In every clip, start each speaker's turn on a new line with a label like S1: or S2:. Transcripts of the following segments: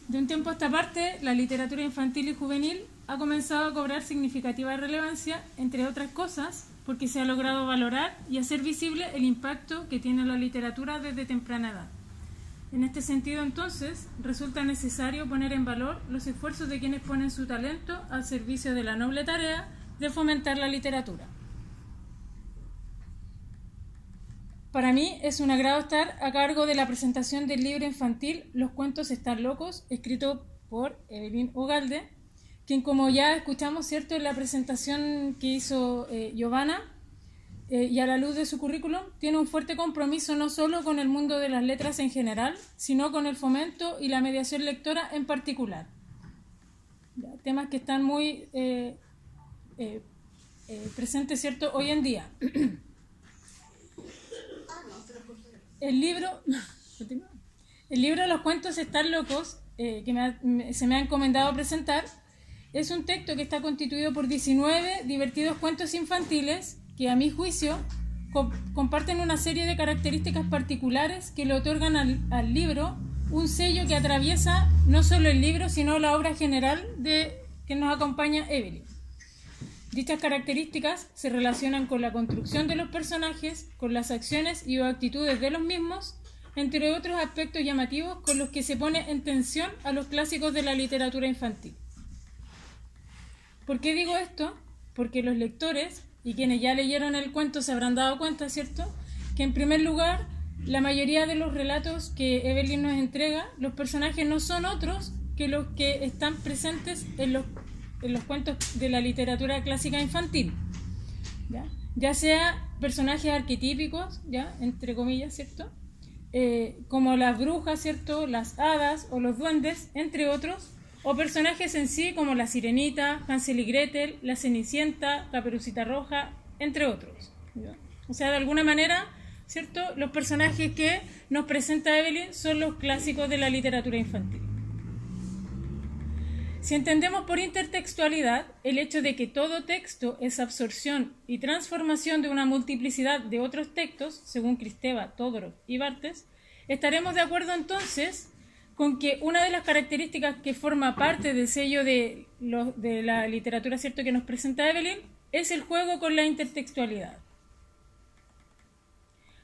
S1: De un tiempo a esta parte, la literatura infantil y juvenil ha comenzado a cobrar significativa relevancia, entre otras cosas, porque se ha logrado valorar y hacer visible el impacto que tiene la literatura desde temprana edad. En este sentido, entonces, resulta necesario poner en valor los esfuerzos de quienes ponen su talento al servicio de la noble tarea de fomentar la literatura. Para mí es un agrado estar a cargo de la presentación del libro infantil Los cuentos están locos, escrito por Evelyn Ugalde, quien, como ya escuchamos, ¿cierto?, en la presentación que hizo Giovanna, y a la luz de su currículum, tiene un fuerte compromiso no solo con el mundo de las letras en general, sino con el fomento y la mediación lectora en particular. Ya, temas que están muy presentes, ¿cierto?, hoy en día. El libro Los cuentos están locos, que se me ha encomendado presentar, es un texto que está constituido por 19 divertidos cuentos infantiles que, a mi juicio, comparten una serie de características particulares que le otorgan al libro un sello que atraviesa no solo el libro, sino la obra general que nos acompaña Evelyn. Dichas características se relacionan con la construcción de los personajes, con las acciones y o actitudes de los mismos, entre otros aspectos llamativos con los que se pone en tensión a los clásicos de la literatura infantil. ¿Por qué digo esto? Porque los lectores y quienes ya leyeron el cuento se habrán dado cuenta, ¿cierto?, que en primer lugar, la mayoría de los relatos que Evelyn nos entrega, los personajes no son otros que los que están presentes en los cuentos de la literatura clásica infantil, ya sea personajes arquetípicos, ¿ya?, entre comillas, ¿cierto?, como las brujas, ¿cierto?, las hadas o los duendes, entre otros, o personajes en sí como la Sirenita, Hansel y Gretel, la Cenicienta, Caperucita Roja, entre otros, ¿ya? O sea, de alguna manera, ¿cierto?, los personajes que nos presenta Evelyn son los clásicos de la literatura infantil. Si entendemos por intertextualidad el hecho de que todo texto es absorción y transformación de una multiplicidad de otros textos, según Kristeva, Todorov y Barthes, estaremos de acuerdo entonces con que una de las características que forma parte del sello de la literatura, ¿cierto?, que nos presenta Evelyn, es el juego con la intertextualidad.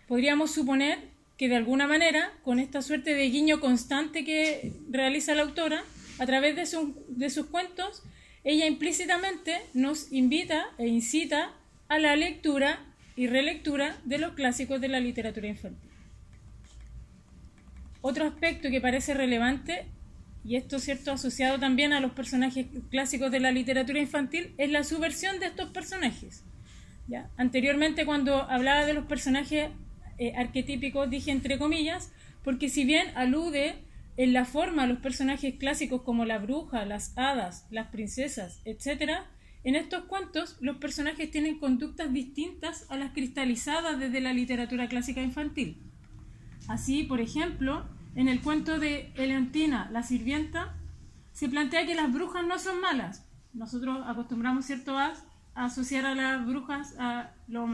S1: Podríamos suponer que de alguna manera, con esta suerte de guiño constante que realiza la autora, a través de sus cuentos, ella implícitamente nos invita e incita a la lectura y relectura de los clásicos de la literatura infantil. Otro aspecto que parece relevante, y esto, ¿cierto?, asociado también a los personajes clásicos de la literatura infantil, es la subversión de estos personajes, ¿ya? Anteriormente, cuando hablaba de los personajes arquetípicos, dije entre comillas, porque si bien alude en la forma a los personajes clásicos como la bruja, las hadas, las princesas, etc., en estos cuentos los personajes tienen conductas distintas a las cristalizadas desde la literatura clásica infantil. Así, por ejemplo, en el cuento de Eleontina, la sirvienta, se plantea que las brujas no son malas. Nosotros acostumbramos, ¿cierto?, a asociar a las brujas a la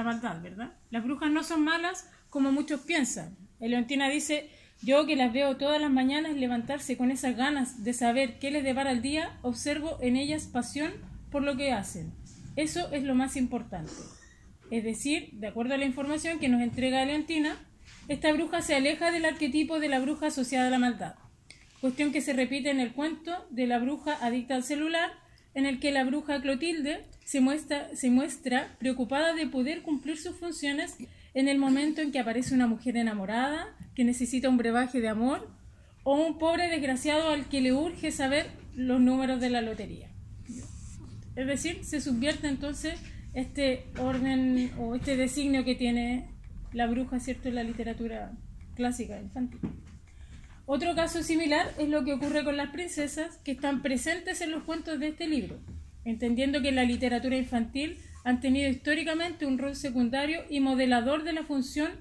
S1: maldad, ¿verdad? Las brujas no son malas como muchos piensan. Eleontina dice: yo, que las veo todas las mañanas levantarse con esas ganas de saber qué les depara el día, observo en ellas pasión por lo que hacen. Eso es lo más importante. Es decir, de acuerdo a la información que nos entrega Eleontina, esta bruja se aleja del arquetipo de la bruja asociada a la maldad, cuestión que se repite en el cuento de la bruja adicta al celular, en el que la bruja Clotilde se muestra preocupada de poder cumplir sus funciones en el momento en que aparece una mujer enamorada que necesita un brebaje de amor, o un pobre desgraciado al que le urge saber los números de la lotería. Es decir, se subvierte entonces este orden o este designio que tiene la bruja, ¿cierto?, en la literatura clásica infantil. Otro caso similar es lo que ocurre con las princesas, que están presentes en los cuentos de este libro, entendiendo que en la literatura infantil han tenido históricamente un rol secundario y modelador de la función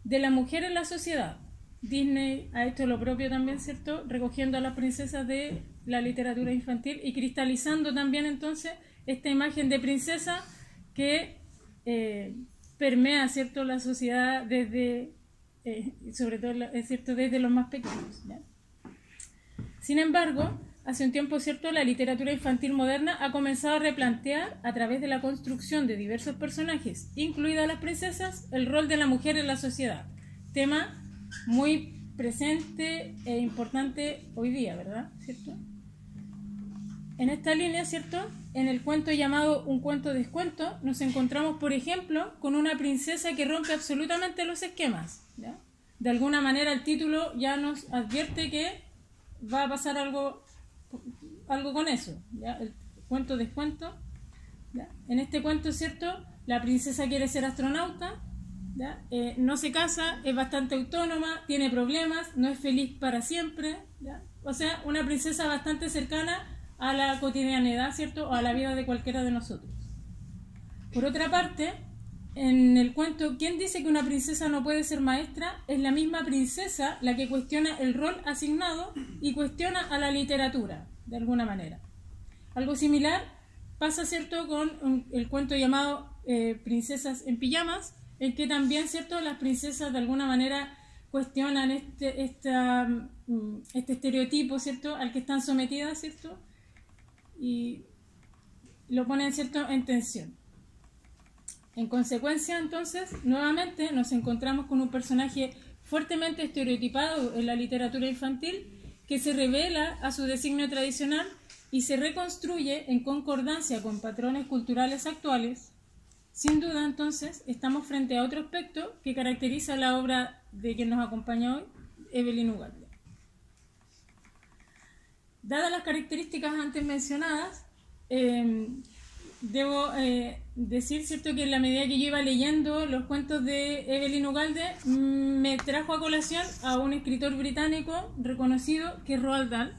S1: de la mujer en la sociedad. Disney ha hecho lo propio también, ¿cierto?, recogiendo a las princesas de la literatura infantil y cristalizando también entonces esta imagen de princesa que permea, ¿cierto?, la sociedad desde, sobre todo, es cierto, desde los más pequeños, ¿ya? Sin embargo, hace un tiempo, ¿cierto?, la literatura infantil moderna ha comenzado a replantear, a través de la construcción de diversos personajes, incluidas las princesas, el rol de la mujer en la sociedad. Tema muy presente e importante hoy día, ¿verdad? ¿Cierto? En esta línea, ¿cierto?, en el cuento llamado Un cuento descuento, nos encontramos, por ejemplo, con una princesa que rompe absolutamente los esquemas, ¿ya? De alguna manera el título ya nos advierte que va a pasar algo con eso, ¿ya? El cuento descuento, ¿ya? En este cuento, ¿cierto?, la princesa quiere ser astronauta, ¿ya? No se casa, es bastante autónoma, tiene problemas, no es feliz para siempre, ¿ya? O sea, una princesa bastante cercana a la cotidianidad, ¿cierto?, o a la vida de cualquiera de nosotros. Por otra parte, en el cuento ¿Quién dice que una princesa no puede ser maestra?, es la misma princesa la que cuestiona el rol asignado y cuestiona a la literatura, de alguna manera. Algo similar pasa, ¿cierto?, con el cuento llamado Princesas en pijamas, en que también, ¿cierto?, las princesas de alguna manera cuestionan este estereotipo, ¿cierto?, al que están sometidas, ¿cierto?, y lo ponen, ¿cierto?, en tensión. En consecuencia, entonces, nuevamente nos encontramos con un personaje fuertemente estereotipado en la literatura infantil que se revela a su designio tradicional y se reconstruye en concordancia con patrones culturales actuales. Sin duda, entonces, estamos frente a otro aspecto que caracteriza la obra de quien nos acompaña hoy, Evelyn Ugalde. Dadas las características antes mencionadas, debo decir, ¿cierto?, que en la medida que yo iba leyendo los cuentos de Evelyn Ugalde, me trajo a colación a un escritor británico reconocido que es Roald Dahl,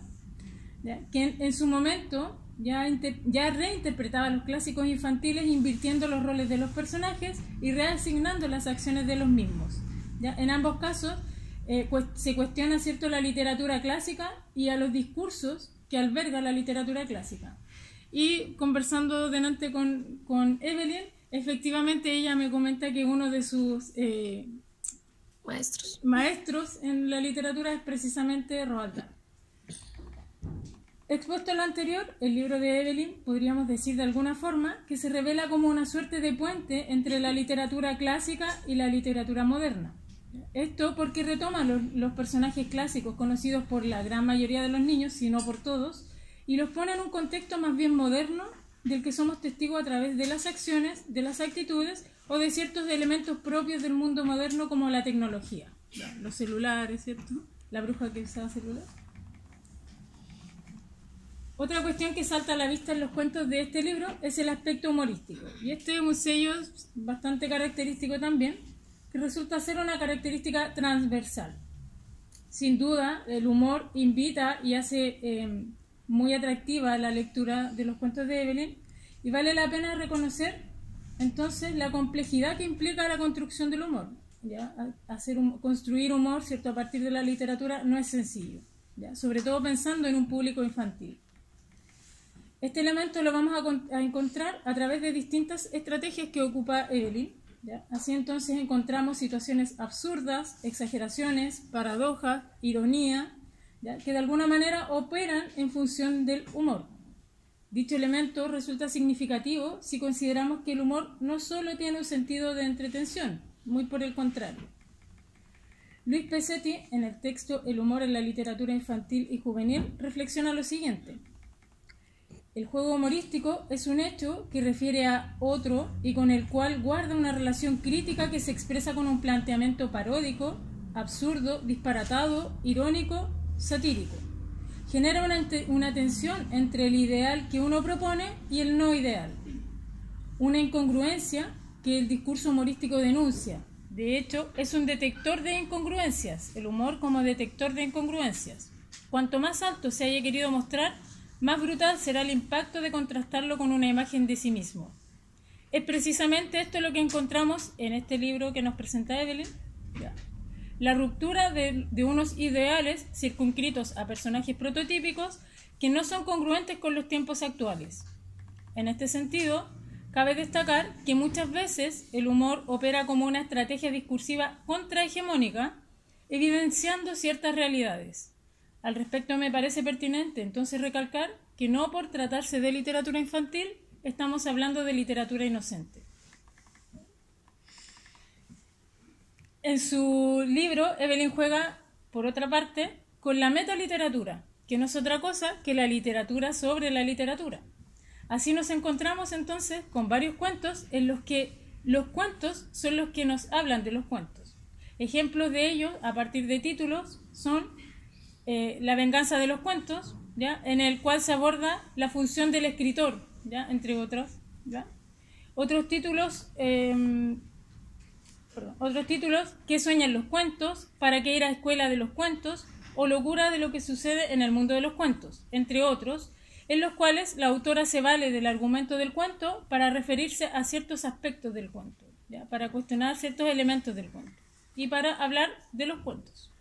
S1: ¿ya?, que en su momento ya reinterpretaba los clásicos infantiles invirtiendo los roles de los personajes y reasignando las acciones de los mismos, ¿ya? En ambos casos se cuestiona, ¿cierto?, la literatura clásica y a los discursos que alberga la literatura clásica. Y conversando delante con Evelyn, efectivamente ella me comenta que uno de sus maestros en la literatura es precisamente Roald Dahl. Expuesto a lo anterior, el libro de Evelyn podríamos decir de alguna forma que se revela como una suerte de puente entre la literatura clásica y la literatura moderna. Esto porque retoma los personajes clásicos conocidos por la gran mayoría de los niños, si no por todos, y los pone en un contexto más bien moderno del que somos testigos a través de las acciones, de las actitudes o de ciertos elementos propios del mundo moderno como la tecnología. Los celulares, ¿cierto? La bruja que usaba celular. Otra cuestión que salta a la vista en los cuentos de este libro es el aspecto humorístico. Y este es un sello bastante característico también, que resulta ser una característica transversal. Sin duda, el humor invita y hace muy atractiva la lectura de los cuentos de Evelyn, y vale la pena reconocer entonces la complejidad que implica la construcción del humor, ¿ya? Construir humor, ¿cierto?, a partir de la literatura no es sencillo, ¿ya?, sobre todo pensando en un público infantil. Este elemento lo vamos a encontrar a través de distintas estrategias que ocupa Evelyn, ¿ya? Así entonces encontramos situaciones absurdas, exageraciones, paradojas, ironía, ¿ya?, que de alguna manera operan en función del humor. Dicho elemento resulta significativo si consideramos que el humor no solo tiene un sentido de entretención, muy por el contrario. Luis Pesetti, en el texto El humor en la literatura infantil y juvenil, reflexiona lo siguiente: el juego humorístico es un hecho que refiere a otro y con el cual guarda una relación crítica que se expresa con un planteamiento paródico, absurdo, disparatado, irónico, satírico. Genera una tensión entre el ideal que uno propone y el no ideal. Una incongruencia que el discurso humorístico denuncia. De hecho, es un detector de incongruencias, el humor como detector de incongruencias. Cuanto más alto se haya querido mostrar, más brutal será el impacto de contrastarlo con una imagen de sí mismo. Es precisamente esto lo que encontramos en este libro que nos presenta Evelyn. La ruptura de unos ideales circunscritos a personajes prototípicos que no son congruentes con los tiempos actuales. En este sentido, cabe destacar que muchas veces el humor opera como una estrategia discursiva contrahegemónica, evidenciando ciertas realidades. Al respecto me parece pertinente entonces recalcar que no por tratarse de literatura infantil estamos hablando de literatura inocente. En su libro, Evelyn juega, por otra parte, con la metaliteratura, que no es otra cosa que la literatura sobre la literatura. Así nos encontramos entonces con varios cuentos en los que los cuentos son los que nos hablan de los cuentos. Ejemplos de ellos, a partir de títulos, son La venganza de los cuentos, ¿ya? En el cual se aborda la función del escritor, ¿ya? Entre otros, ¿ya? Otros títulos, ¿Qué sueñan los cuentos? ¿Para qué ir a escuela de los cuentos? O Locura de lo que sucede en el mundo de los cuentos, entre otros, en los cuales la autora se vale del argumento del cuento para referirse a ciertos aspectos del cuento, ¿ya? Para cuestionar ciertos elementos del cuento y para hablar de los cuentos.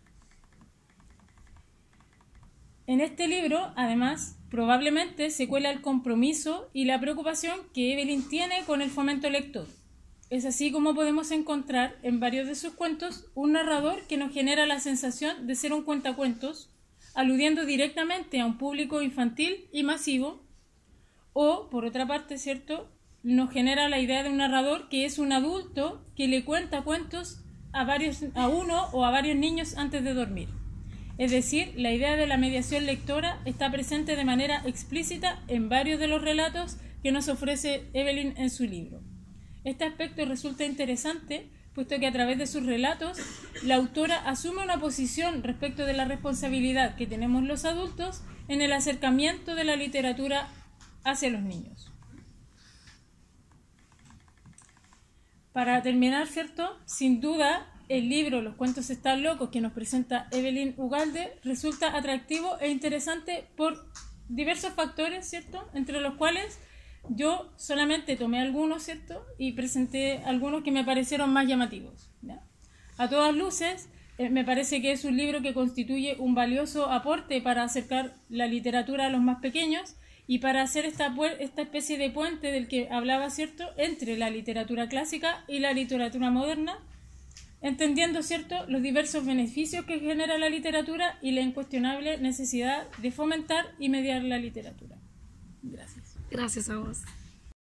S1: En este libro, además, probablemente se cuela el compromiso y la preocupación que Evelyn tiene con el fomento lector. Es así como podemos encontrar en varios de sus cuentos un narrador que nos genera la sensación de ser un cuentacuentos, aludiendo directamente a un público infantil y masivo, o, por otra parte, ¿cierto?, nos genera la idea de un narrador que es un adulto que le cuenta cuentos a uno o a varios niños antes de dormir. Es decir, la idea de la mediación lectora está presente de manera explícita en varios de los relatos que nos ofrece Evelyn en su libro. Este aspecto resulta interesante, puesto que a través de sus relatos la autora asume una posición respecto de la responsabilidad que tenemos los adultos en el acercamiento de la literatura hacia los niños. Para terminar, ¿cierto? Sin duda, el libro Los cuentos están locos que nos presenta Evelyn Ugalde resulta atractivo e interesante por diversos factores, ¿cierto? Entre los cuales yo solamente tomé algunos, ¿cierto? Y presenté algunos que me parecieron más llamativos, ¿ya? A todas luces, me parece que es un libro que constituye un valioso aporte para acercar la literatura a los más pequeños y para hacer esta especie de puente del que hablaba, ¿cierto?, entre la literatura clásica y la literatura moderna, entendiendo, ¿cierto?, los diversos beneficios que genera la literatura y la incuestionable necesidad de fomentar y mediar la literatura. Gracias.
S2: Gracias a vos.